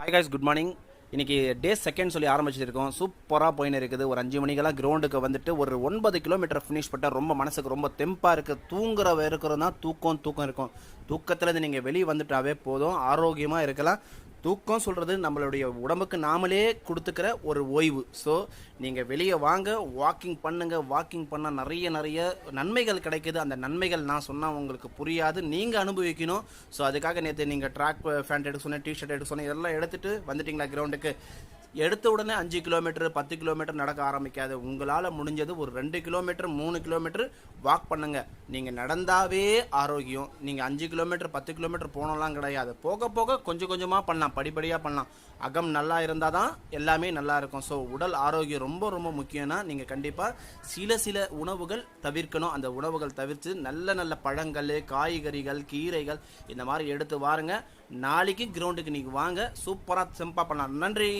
Hi guys, good morning. இன்றைக்கி day second சொல்லி ஆரம்பிச்சிருக்கோம். சூப்பராக போயின்னு இருக்குது. ஒரு 5 மணிக்கெல்லாம் கிரவுண்டுக்கு வந்துட்டு ஒரு 9 கிலோமீட்டர் ஃபினிஷ் பண்ணிட்டால் ரொம்ப மனசுக்கு ரொம்ப தெம்பாக இருக்குது. தூங்குற இருக்கிறது தான் தூக்கம் இருக்கும். தூக்கத்துலேருந்து நீங்கள் வெளியே வந்துட்டாவே போதும், ஆரோக்கியமாக இருக்கலாம். தூக்கம் சொல்கிறது நம்மளுடைய உடம்புக்கு நாமளே கொடுத்துக்கிற ஒரு ஓய்வு. ஸோ நீங்கள் வெளியே வாங்க, வாக்கிங் பண்ணுங்கள். வாக்கிங் பண்ணால் நிறைய நன்மைகள் கிடைக்குது. அந்த நன்மைகள் நான் சொன்னால் உங்களுக்கு புரியாது, நீங்கள் அனுபவிக்கணும். ஸோ அதுக்காக நேற்று நீங்கள் ட்ராக் பேண்ட் எடுக்க சொன்னேன், டிஷர்ட் எடுக்க சொன்னேன், இதெல்லாம் எடுத்துகிட்டு வந்துட்டிங்களா கிரவுண்டுக்கு? எடுத்த உடனே 5 கிலோமீட்டர் 10 கிலோமீட்டர் நடக்க ஆரம்பிக்காது. உங்களால் முடிஞ்சது ஒரு 2 கிலோமீட்டர் 3 கிலோமீட்டர் வாக் பண்ணுங்கள். நீங்கள் நடந்தாவே ஆரோக்கியம். நீங்கள் 5 கிலோமீட்டர் 10 கிலோமீட்டர் போனலாம் கிடையாது. போக போக கொஞ்சம் கொஞ்சமாக பண்ணலாம், படிப்படியாக பண்ணலாம். அகம் நல்லா இருந்தால் தான் எல்லாமே நல்லா இருக்கும். ஸோ உடல் ஆரோக்கியம் ரொம்ப முக்கியம்னா நீங்கள் கண்டிப்பாக சில உணவுகள் தவிர்க்கணும். அந்த உணவுகள் தவிர்த்து நல்ல பழங்கள், காய்கறிகள், கீரைகள் இந்த மாதிரி எடுத்து வாருங்க. நாளைக்கு கிரவுண்டுக்கு நீங்கள் வாங்க, சூப்பராக சிம்பிளாக பண்ணலாம். நன்றி.